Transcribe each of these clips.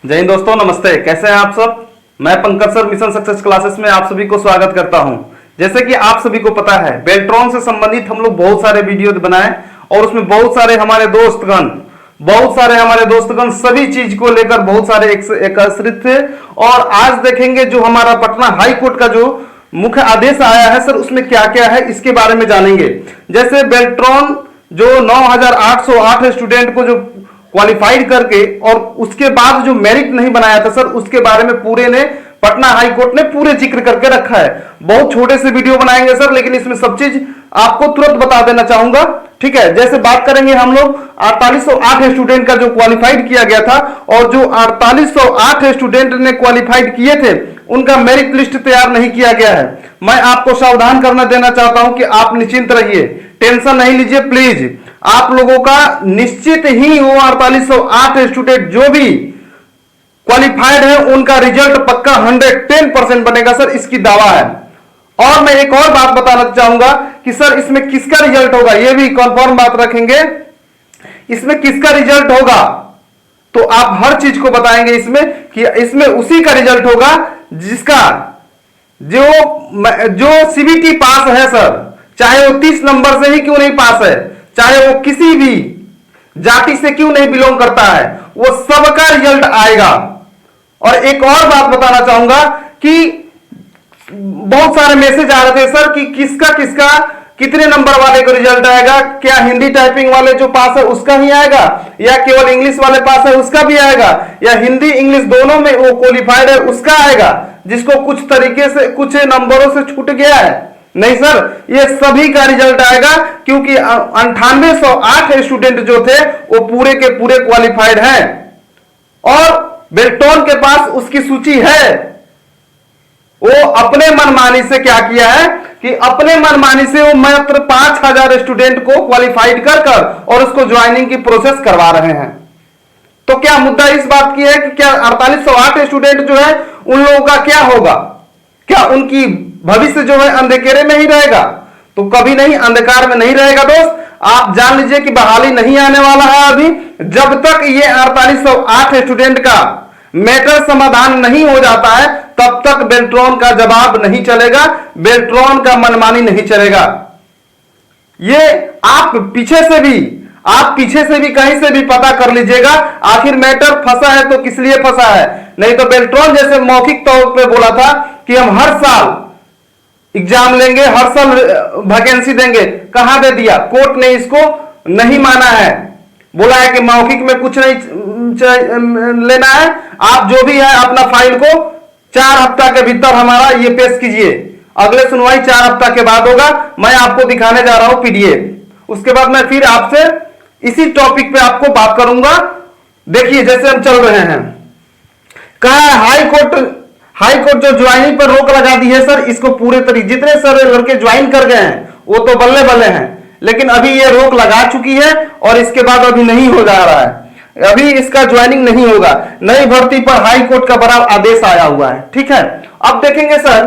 जय हिंद दोस्तों, नमस्ते। कैसे हैं आप सब। मैं Pankaj sir mission success classes में आप सभी को स्वागत करता हूं। जैसे कि आप सभी को पता है, बेल्ट्रॉन से संबंधित हम लोग बहुत सारे वीडियो बनाए और उसमें बहुत सारे हमारे दोस्तगण सभी चीज को लेकर बहुत सारे एकत्रित थे। और आज देखेंगे जो हमारा पटना हाई कोर्ट का जो मुख्य आदेश आया है सर, उसमें क्या क्या है इसके बारे में जानेंगे। जैसे बेल्ट्रॉन जो 9808 स्टूडेंट को जो क्वालिफाइड करके और उसके बाद जो मेरिट नहीं बनाया था सर, उसके बारे में पूरे ने पटना हाई कोर्ट ने पूरे जिक्र करके रखा है। बहुत छोटे से वीडियो बनाएंगे सर, लेकिन इसमें सब चीज आपको तुरंत बता देना चाहूंगा। ठीक है, जैसे बात करेंगे हम लोग 4808 स्टूडेंट का जो क्वालिफाइड किया गया था और जो 4808 स्टूडेंट ने क्वालिफाइड किए थे उनका मेरिट लिस्ट तैयार नहीं किया गया है। मैं आपको सावधान करना देना चाहता हूं कि आप निश्चिंत रहिए, टेंशन नहीं लीजिए प्लीज। आप लोगों का निश्चित ही वो 4808 स्टूडेंट जो भी क्वालिफाइड है उनका रिजल्ट पक्का 110% बनेगा सर, इसकी दावा है। और मैं एक और बात बताना चाहूंगा कि सर इसमें किसका रिजल्ट होगा, ये भी कंफर्म बात रखेंगे। इसमें किसका रिजल्ट होगा तो आप हर चीज को बताएंगे इसमें कि इसमें उसी का रिजल्ट होगा जिसका जो सीबीटी पास है सर, चाहे वो 30 नंबर से ही क्यों नहीं पास है, चाहे वो किसी भी जाति से क्यों नहीं बिलोंग करता है, वो सबका रिजल्ट आएगा। और एक और बात बताना चाहूंगा कि बहुत सारे मैसेज आ रहे थे सर कि किसका किसका कितने नंबर वाले को रिजल्ट आएगा, क्या हिंदी टाइपिंग वाले जो पास है उसका ही आएगा या केवल इंग्लिश वाले पास है उसका भी आएगा, या हिंदी इंग्लिश दोनों में वो क्वालिफाइड है उसका आएगा, जिसको कुछ तरीके से कुछ नंबरों से छूट गया है। नहीं सर, ये सभी का रिजल्ट आएगा, क्योंकि 9808 स्टूडेंट जो थे वो पूरे के पूरे क्वालिफाइड हैं और बेल्ट्रॉन के पास उसकी सूची है। वो अपने मनमानी से क्या किया है कि अपने मनमानी से वो मात्र 5000 स्टूडेंट को क्वालिफाइड कर और उसको ज्वाइनिंग की प्रोसेस करवा रहे हैं। तो क्या मुद्दा इस बात की है कि क्या 4808 स्टूडेंट जो है उन लोगों का क्या होगा, क्या उनकी भविष्य जो है अंधेरे में ही रहेगा? तो कभी नहीं, अंधकार में नहीं रहेगा दोस्त। आप जान लीजिए कि बहाली नहीं आने वाला है अभी, जब तक ये 4808 स्टूडेंट का मैटर समाधान नहीं हो जाता है तब तक बेल्ट्रॉन का जवाब नहीं चलेगा, बेल्ट्रॉन का मनमानी नहीं चलेगा। ये आप पीछे से भी कहीं से भी पता कर लीजिएगा, आखिर मैटर फंसा है तो किस लिए फंसा है। नहीं तो बेल्ट्रॉन जैसे मौखिक तौर पे बोला था कि हम हर साल एग्जाम लेंगे, हर साल वैकेंसी देंगे, कहां दे दिया? कोर्ट ने इसको नहीं माना है, बोला है कि मौखिक में कुछ नहीं लेना है, आप जो भी है अपना फाइल को 4 हफ्ता के भीतर हमारा ये पेश कीजिए, अगले सुनवाई 4 हफ्ता के बाद होगा। मैं आपको दिखाने जा रहा हूं पीडीएफ, उसके बाद मैं फिर आपसे इसी टॉपिक पे आपको बात करूंगा। देखिए जैसे हम चल रहे हैं, कहा हाई कोर्ट जो ज्वाइनिंग पर रोक लगा दी है सर, इसको पूरे तरीके जितने सर लड़के ज्वाइन कर गए हैं वो तो बल्ले बल्ले हैं, लेकिन अभी ये रोक लगा चुकी है और इसके बाद अभी नहीं हो जा रहा है, अभी इसका ज्वाइनिंग नहीं होगा। नई भर्ती पर हाई कोर्ट का बड़ा आदेश आया हुआ है। ठीक है, अब देखेंगे सर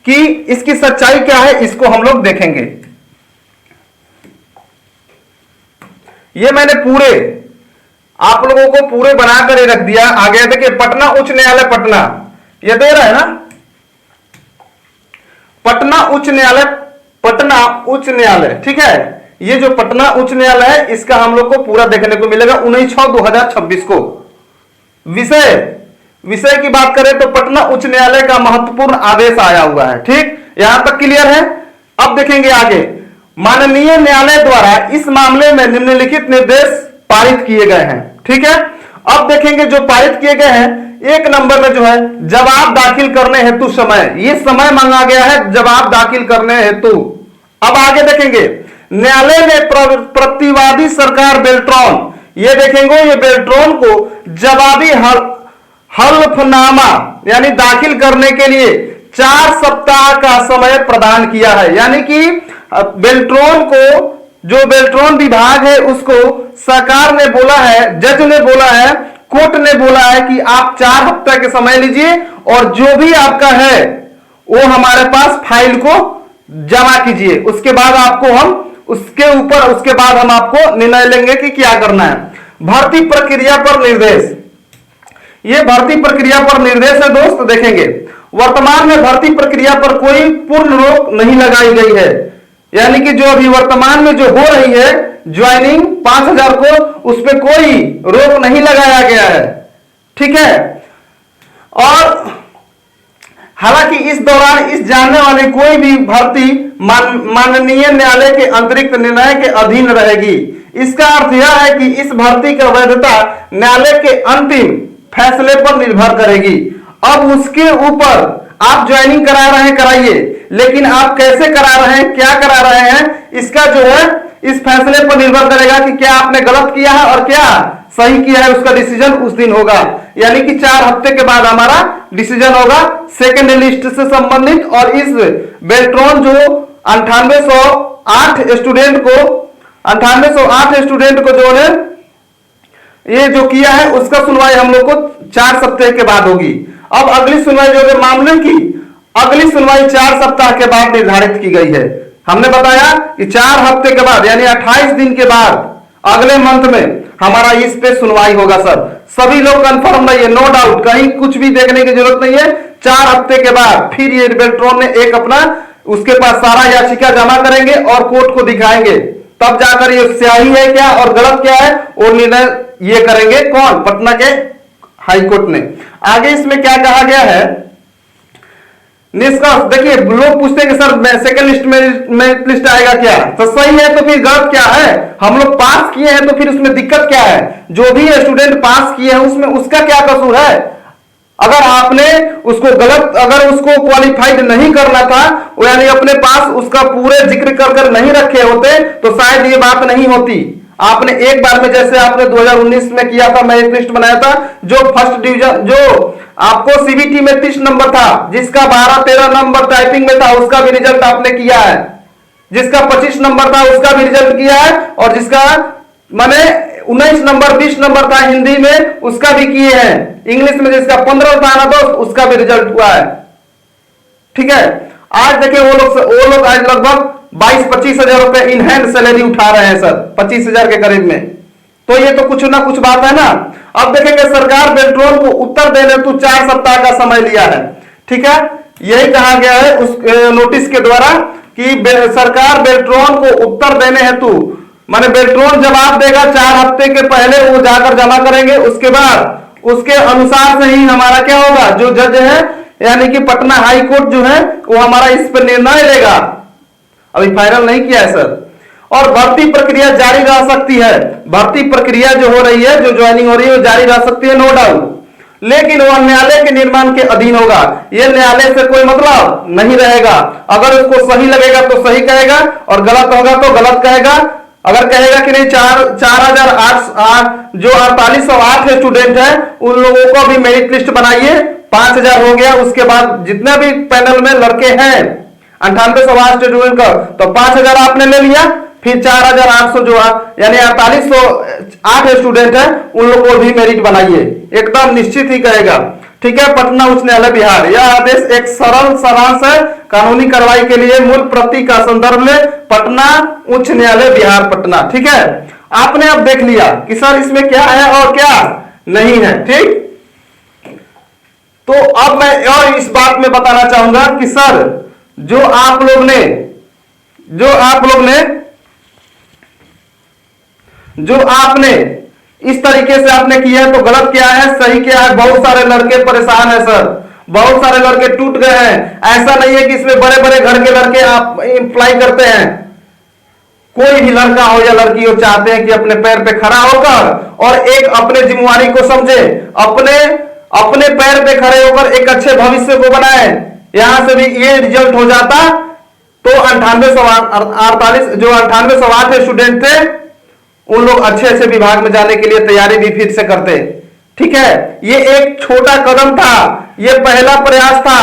कि इसकी सच्चाई क्या है, इसको हम लोग देखेंगे। ये मैंने पूरे आप लोगों को पूरे बनाकर रख दिया। आगे देखिए, पटना उच्च न्यायालय पटना, ये दे रहा है ना, पटना उच्च न्यायालय। ठीक है, ये जो पटना उच्च न्यायालय है इसका हम लोग को पूरा देखने को मिलेगा 19/6/2026 को। विषय की बात करें तो पटना उच्च न्यायालय का महत्वपूर्ण आदेश आया हुआ है। ठीक, यहां तक क्लियर है। अब देखेंगे आगे, माननीय न्यायालय द्वारा इस मामले में निम्नलिखित निर्देश पारित किए गए हैं। ठीक है, अब देखेंगे जो पारित किए गए हैं, 1 नंबर में जो है जवाब दाखिल करने हेतु समय, ये समय मांगा गया है जवाब दाखिल करने हेतु। अब आगे देखेंगे, न्यायालय ने प्रतिवादी सरकार बेल्ट्रॉन, ये देखेंगे ये बेल्ट्रॉन को जवाबी हल्फनामा यानी दाखिल करने के लिए 4 सप्ताह का समय प्रदान किया है। यानी कि बेल्ट्रॉन को, जो बेल्ट्रॉन विभाग है उसको सरकार ने बोला है, जज ने बोला है, कोर्ट ने बोला है कि आप 4 हफ्ते के समय लीजिए और जो भी आपका है वो हमारे पास फाइल को जमा कीजिए, उसके बाद हम आपको निर्णय लेंगे कि क्या करना है। भर्ती प्रक्रिया पर निर्देश, ये भर्ती प्रक्रिया पर निर्देश है दोस्त, देखेंगे वर्तमान में भर्ती प्रक्रिया पर कोई पूर्ण रोक नहीं लगाई गई है, यानी कि जो अभी वर्तमान में जो हो रही है ज्वाइनिंग 5000 को, उस पर कोई रोक नहीं लगाया गया है, ठीक है। और हालांकि इस दौरान इस जानने वाली कोई भी भर्ती माननीय न्यायालय के अतिरिक्त निर्णय के अधीन रहेगी। इसका अर्थ यह है कि इस भर्ती की वैधता न्यायालय के अंतिम फैसले पर निर्भर करेगी। अब उसके ऊपर आप ज्वाइनिंग करा रहे हैं, कराइए, लेकिन आप कैसे करा रहे हैं, क्या करा रहे हैं, इसका जो है इस फैसले पर निर्भर करेगा कि क्या आपने गलत किया है और क्या सही किया है। उसका डिसीजन उस दिन होगा, यानी कि 4 हफ्ते के बाद हमारा डिसीजन होगा सेकेंड लिस्ट से संबंधित। और इस बेल्ट्रॉन जो 9808 स्टूडेंट को जो है ये जो किया है उसका सुनवाई हम लोग को 4 सप्ताह के बाद होगी। अब अगली सुनवाई जो है मामले की अगली सुनवाई 4 सप्ताह के बाद निर्धारित की गई है। हमने बताया कि 4 हफ्ते के बाद यानी 28 दिन के बाद अगले मंथ में हमारा इस पे सुनवाई होगा। सर सभी लोग कंफर्म रहिए, नो डाउट, कहीं कुछ भी देखने की जरूरत नहीं है। 4 हफ्ते के बाद फिर ये बेल्ट्रॉन ने एक अपना उसके पास सारा याचिका जमा करेंगे और कोर्ट को दिखाएंगे, तब जाकर ये सही है क्या और गलत क्या है वो निर्णय ये करेंगे कौन, पटना के हाई कोर्ट ने। आगे इसमें क्या कहा गया है निष्कर्ष, देखिए लोग पूछते हैं कि सर सेकंड लिस्ट में मेरिट लिस्ट आएगा क्या, तो सही है तो फिर गलत क्या है, हम लोग पास किए हैं तो फिर उसमें दिक्कत क्या है, जो भी स्टूडेंट पास किए हैं उसमें उसका क्या कसूर है। अगर आपने उसको गलत, अगर उसको क्वालिफाइड नहीं करना था यानी अपने पास उसका पूरे जिक्र कर नहीं रखे होते तो शायद ये बात नहीं होती। आपने एक बार में जैसे आपने 2019 में किया था, मेरिट लिस्ट बनाया था, जो फर्स्ट डिवीजन जो आपको सीबीटी में 30 नंबर था, जिसका 12-13 नंबर टाइपिंग में था उसका भी रिजल्ट आपने किया है, जिसका 25 नंबर था उसका भी रिजल्ट किया है, और जिसका माने 19 नंबर 20 नंबर था हिंदी में उसका भी किए हैं, इंग्लिश में जिसका 15 था ना दोस्त उसका भी रिजल्ट हुआ है, ठीक है। आज देखिए वो लोग आज लगभग 22-25 हजार रुपए इन हैंड सैलरी उठा रहे हैं सर, 25 हजार के करीब में, तो ये तो कुछ ना कुछ बात है ना। अब देखेंगे सरकार बेल्ट्रॉन को उत्तर देने तो 4 सप्ताह का समय लिया है, ठीक है। यही कहा गया है उस नोटिस के द्वारा कि सरकार बेल्ट्रॉन को उत्तर देने हेतु माने बेल्ट्रॉन जवाब देगा 4 हफ्ते के पहले वो जाकर जमा करेंगे, उसके बाद उसके अनुसार से ही हमारा क्या होगा, जो जज है यानी कि पटना हाई कोर्ट जो है वो हमारा इस पर निर्णय लेगा। अभी फाइनल नहीं किया है सर। और भर्ती प्रक्रिया जारी रह सकती है, भर्ती प्रक्रिया जो हो रही है, जो ज्वाइनिंग हो रही है वो जारी रह सकती है नो डाउट, लेकिन वह न्यायालय के निर्माण के अधीन होगा। यह न्यायालय से कोई मतलब नहीं रहेगा, अगर उसको सही लगेगा तो सही कहेगा और गलत होगा तो गलत कहेगा। अगर कहेगा कि नहीं 4008 जो 4808 स्टूडेंट है उन लोगों को भी मेरिट लिस्ट बनाइए, 5000 हो गया, उसके बाद जितने भी पैनल में लड़के हैं 9808 स्टूडेंट का तो 5000 आपने ले लिया, फिर 4800 जो यानी 4808 स्टूडेंट है उन लोगों को भी मेरिट बनाइए, एकदम निश्चित ही कहेगा, ठीक है। पटना उच्च न्यायालय बिहार, यह आदेश एक सरल सारांश है कानूनी कार्रवाई के लिए मूल प्रति का संदर्भ ले पटना उच्च न्यायालय बिहार पटना, ठीक है। आपने अब देख लिया कि सर इसमें क्या है और क्या नहीं है, ठीक। तो अब मैं और इस बात में बताना चाहूंगा कि सर जो आप लोग ने जो आपने इस तरीके से आपने किया है तो गलत क्या है सही क्या है। बहुत सारे लड़के परेशान है सर, बहुत सारे लड़के टूट गए हैं। ऐसा नहीं है कि इसमें बड़े बड़े घर के लड़के आप अप्लाई करते हैं, कोई भी लड़का हो या लड़की हो चाहते हैं कि अपने पैर पे खड़ा होकर और एक अपने जिम्मेवारी को समझे, अपने पैर पे खड़े होकर एक अच्छे भविष्य को बनाए। यहां से भी ये रिजल्ट हो जाता तो 9848 जो 9808 स्टूडेंट थे उन लोग अच्छे अच्छे विभाग में जाने के लिए तैयारी भी फिर से करते, ठीक है। ये एक छोटा कदम था, ये पहला प्रयास था,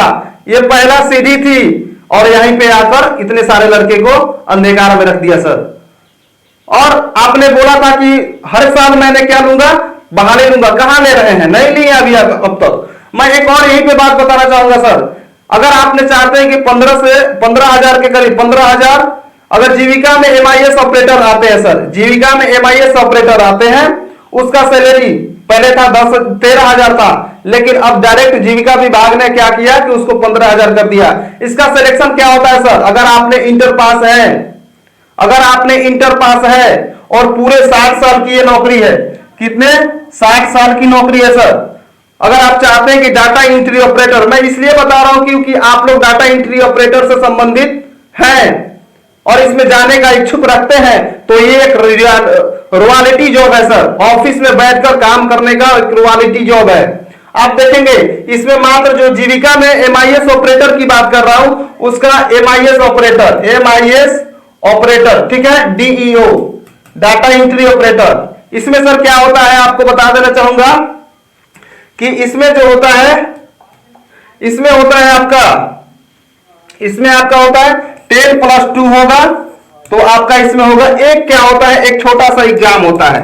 ये पहला सीढ़ी थी और यहीं पे आकर इतने सारे लड़के को अंधकार में रख दिया सर। और आपने बोला था कि हर साल मैंने क्या लूंगा, बहाने लूंगा, कहां ले रहे हैं, नहीं लिए अभी अब तक। मैं एक और यहीं पे बात बताना चाहूंगा सर, अगर आपने चाहते हैं कि 15,000 के करीब 15,000 अगर जीविका में MIS ऑपरेटर आते हैं सर, जीविका में MIS ऑपरेटर आते हैं उसका सैलरी पहले था 13,000 था, लेकिन अब डायरेक्ट जीविका विभाग ने क्या किया कि उसको 15,000 कर दिया। इसका सिलेक्शन क्या होता है सर? अगर आपने इंटर पास है, अगर आपने इंटर पास है और पूरे 60 साल की ये नौकरी है, कितने 60 साल की नौकरी है सर। अगर आप चाहते हैं कि डाटा एंट्री ऑपरेटर, मैं इसलिए बता रहा हूं क्योंकि आप लोग डाटा एंट्री ऑपरेटर से संबंधित हैं और इसमें जाने का इच्छुक रखते हैं, तो ये एक रॉयल्टी जॉब है सर। ऑफिस में बैठकर काम करने का एक रॉयल्टी जॉब है। आप देखेंगे इसमें मात्र जो जीविका में एमआईएस ऑपरेटर की बात कर रहा हूं, उसका एमआईएस ऑपरेटर, ठीक है, डीईओ, डाटा एंट्री ऑपरेटर। इसमें सर क्या होता है आपको बता देना चाहूंगा कि इसमें जो होता है, इसमें होता है आपका, इसमें आपका होता है 10+2 होगा, तो आपका इसमें होगा एक क्या होता है, एक छोटा सा एग्जाम होता है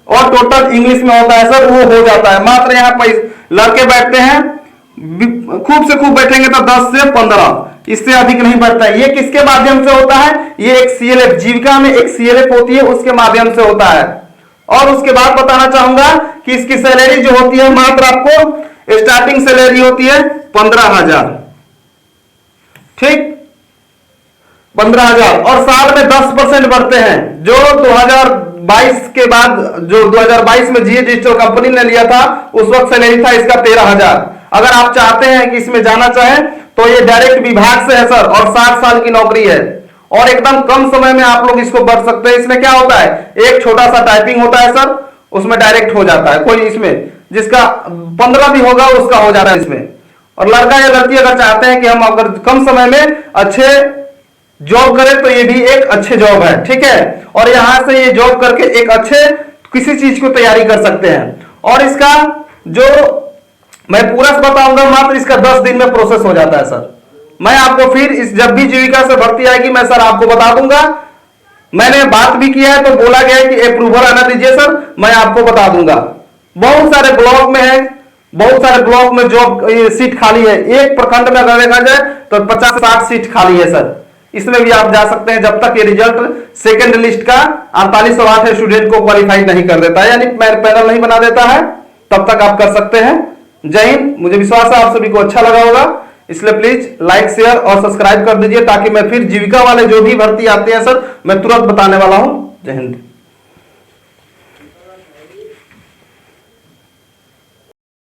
और टोटल इंग्लिश में होता है सर, वो हो जाता है। मात्र यहां पर लड़के बैठते हैं, खूब से खूब बैठेंगे तो 10 से 15, इससे अधिक नहीं बढ़ता है। ये किसके माध्यम से होता है? ये एक सीएलएफ, जीविका में एक सीएलएफ होती है, उसके माध्यम से होता है। और उसके बाद बताना चाहूंगा कि इसकी सैलरी जो होती है, मात्र आपको स्टार्टिंग सैलरी होती है 15,000, ठीक, 15,000, और साल में 10% बढ़ते हैं। जो 2022 के बाद, जो 2022 में जीए डिजिटल कंपनी ने लिया था, उस वक्त सैलरी था इसका 13,000। अगर आप चाहते हैं कि इसमें जाना चाहें तो ये डायरेक्ट विभाग से है सर, और 60 साल की नौकरी है और एकदम कम समय में आप लोग इसको बढ़ सकते हैं। इसमें क्या होता है, एक छोटा सा टाइपिंग होता है सर, उसमें डायरेक्ट हो जाता है। कोई इसमें जिसका 15 भी होगा उसका हो जा रहा है इसमें। और लड़का या लड़की अगर चाहते हैं कि हम अगर कम समय में अच्छे जॉब करें तो ये भी एक अच्छे जॉब है, ठीक है, और यहां से ये जॉब करके एक अच्छे किसी चीज को तैयारी कर सकते हैं। और इसका जो मैं पूरा बताऊंगा, मात्र इसका 10 दिन में प्रोसेस हो जाता है सर। मैं आपको फिर इस जब भी जीविका से भर्ती आएगी मैं सर आपको बता दूंगा। मैंने बात भी किया है तो बोला गया है कि अप्रूवल आना दीजिए सर, मैं आपको बता दूंगा। बहुत सारे ब्लॉक में है, बहुत सारे ब्लॉक में जॉब सीट खाली है। एक प्रखंड में अगर देखा जाए तो 50-60 सीट खाली है सर। इसमें भी आप जा सकते हैं जब तक ये रिजल्ट सेकंड लिस्ट का 4808 स्टूडेंट को क्वालिफाई नहीं कर देता है, यानी पैनल नहीं बना देता है, तब तक आप कर सकते हैं। जय हिंद। मुझे विश्वास है आप सभी को अच्छा लगा होगा, इसलिए प्लीज लाइक, शेयर और सब्सक्राइब कर दीजिए ताकि मैं फिर जीविका वाले जो भी भर्ती आते हैं सर मैं तुरंत बताने वाला हूं। जय हिंद।